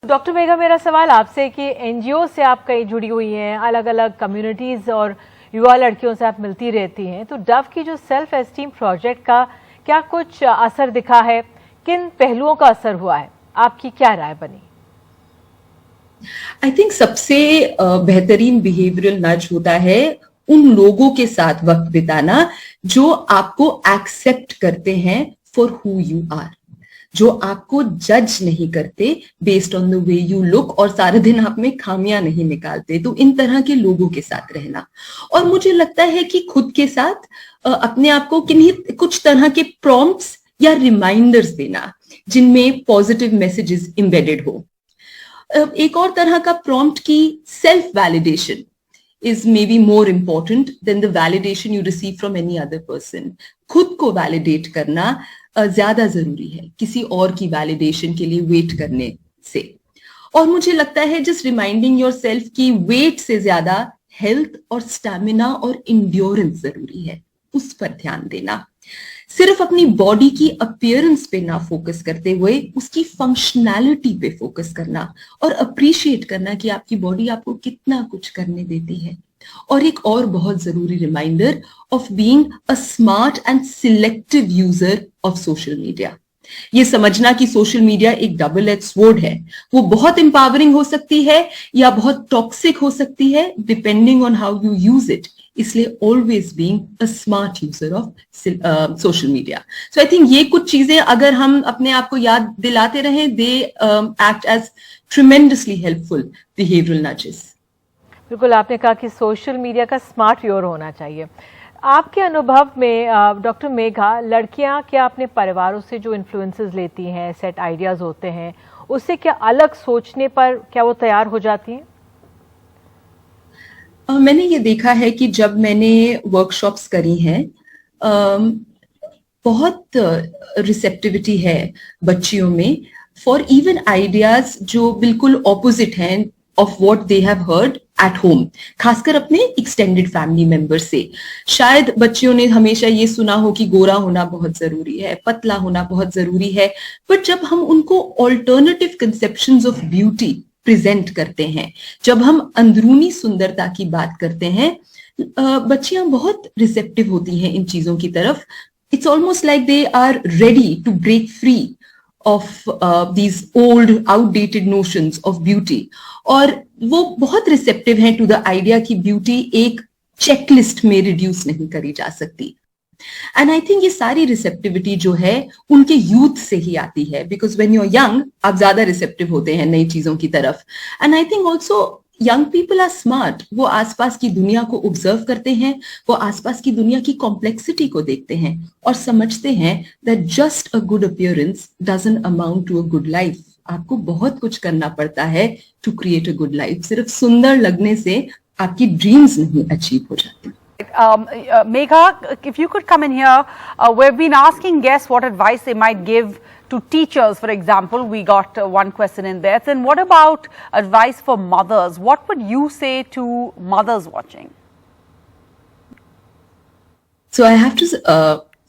Doctor Megha, मेरा सवाल आपसे कि एनजीओ से आप कई जुड़ी हुई हैं, अलग अलग कम्युनिटीज़ और युवा लड़कियों से आप मिलती रहती हैं, तो डव की जो सेल्फ एस्टीम प्रोजेक्ट का क्या कुछ असर दिखा है? किन पहलुओं का असर हुआ है? आपकी क्या राय बनी? आई थिंक सबसे बेहतरीन बिहेवियरल नज होता है उन लोगों के साथ वक्त बिताना जो आपको एक्सेप्ट करते हैं फॉर हु यू आर, जो आपको जज नहीं करते based on the way you look और सारे दिन आप में खामियां नहीं निकालते। तो इन तरह के लोगों के साथ रहना, और मुझे लगता है कि खुद के साथ अपने आप को किन्हीं कुछ तरह के प्रॉम्प्ट्स या रिमाइंडर्स देना जिनमें पॉजिटिव मैसेजेस एम्बेडेड हो। एक और तरह का प्रॉम्प्ट की self validation is maybe more important than the validation you receive from any other person. खुद को वैलिडेट करना ज्यादा जरूरी है किसी और की वैलिडेशन के लिए वेट करने से। और मुझे लगता है जस्ट रिमाइंडिंग योर सेल्फ की वेट से ज्यादा हेल्थ और स्टैमिना और इंड्योरेंस जरूरी है, उस पर ध्यान देना। सिर्फ अपनी बॉडी की अपीयरेंस पे ना फोकस करते हुए उसकी फंक्शनैलिटी पे फोकस करना और अप्रिशिएट करना कि आपकी बॉडी आपको कितना कुछ करने देती है। और एक और बहुत जरूरी reminder of being a smart and selective user of social media. ये समझना कि सोशल मीडिया एक डबल एज स्वॉर्ड है, वो बहुत एम्पावरिंग हो सकती है या बहुत टॉक्सिक हो सकती है depending on how you use it. इसलिए always being a smart user of social media. So I think ये कुछ चीजें अगर हम अपने आप को याद दिलाते रहें, they act as tremendously helpful behavioural nudges. बिल्कुल, आपने कहा कि सोशल मीडिया का स्मार्ट यूजर होना चाहिए। आपके अनुभव में डॉक्टर मेघा, लड़कियां क्या अपने परिवारों से जो इन्फ्लुएंसेस लेती हैं, सेट आइडियाज होते हैं, उससे क्या अलग सोचने पर क्या वो तैयार हो जाती हैं? मैंने ये देखा है कि जब मैंने वर्कशॉप्स करी हैं, बहुत रिसेप्टिविटी है बच्चियों में फॉर इवन आइडियाज जो बिल्कुल ऑपोजिट हैं of what they have heard at home, खासकर अपने एक्सटेंडेड फैमिली मेंबर से। शायद बच्चियों ने हमेशा ये सुना हो कि गोरा होना बहुत जरूरी है, पतला होना बहुत जरूरी है, बट जब हम उनको alternative conceptions of beauty present करते हैं, जब हम अंदरूनी सुंदरता की बात करते हैं, बच्चियां बहुत रिसेप्टिव होती हैं इन चीजों की तरफ। It's almost like they are ready to break free of these old outdated notions of beauty, और वो बहुत रिसेप्टिव हैं टू द आइडिया कि ब्यूटी एक चेकलिस्ट में रिड्यूस नहीं करी जा सकती। एंड आई थिंक ये सारी रिसेप्टिविटी जो है उनके यूथ से ही आती है, because when you are young आप ज्यादा रिसेप्टिव होते हैं नई चीजों की तरफ। And I think also young people are smart, वो आसपास की दुनिया को ऑब्जर्व करते हैं, वो आसपास की दुनिया की कॉम्प्लेक्सिटी को देखते हैं और समझते हैं that just a good appearance doesn't amount to a good life. आपको बहुत कुछ करना पड़ता है to create a good life. सिर्फ सुंदर लगने से आपकी ड्रीम्स नहीं अचीव हो जाती। Megha, if you could come in here, we've been asking guests what advice they might give to teachers, for example. We got one question in there. Then what about advice for mothers? What would you say to mothers watching? So I have to,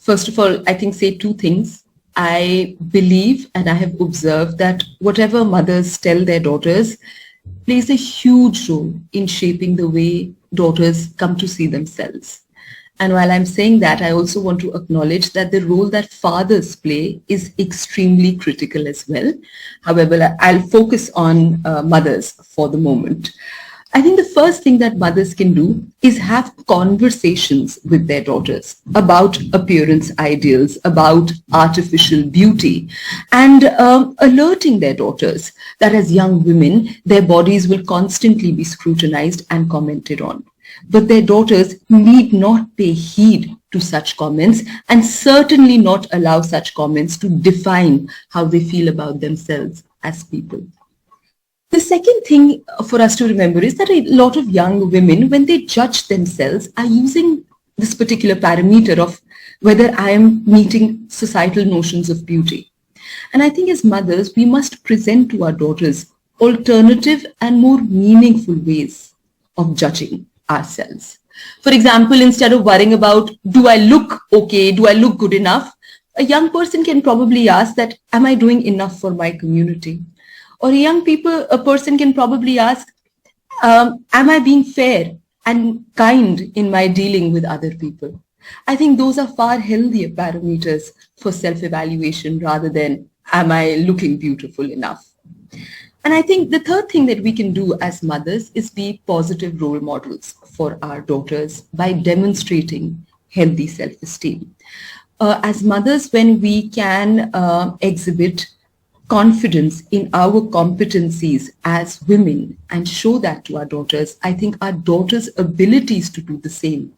first of all, I think say two things. I believe and I have observed that whatever mothers tell their daughters plays a huge role in shaping the way daughters come to see themselves. And while I'm saying that, I also want to acknowledge that the role that fathers play is extremely critical as well. However, I'll focus on mothers for the moment. I think the first thing that mothers can do is have conversations with their daughters about appearance ideals, about artificial beauty, and alerting their daughters that as young women, their bodies will constantly be scrutinized and commented on. But their daughters need not pay heed to such comments and certainly not allow such comments to define how they feel about themselves as people. The second thing for us to remember is that a lot of young women, when they judge themselves, are using this particular parameter of whether I am meeting societal notions of beauty. And I think as mothers, we must present to our daughters alternative and more meaningful ways of judging ourselves. For example, instead of worrying about, do I look okay? Do I look good enough? A young person can probably ask that, am I doing enough for my community? Or a person can probably ask, am I being fair and kind in my dealing with other people? I think those are far healthier parameters for self-evaluation rather than, am I looking beautiful enough? And I think the third thing that we can do as mothers is be positive role models for our daughters by demonstrating healthy self-esteem. As mothers, when we can exhibit confidence in our competencies as women and show that to our daughters, I think our daughters' abilities to do the same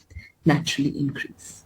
naturally increase.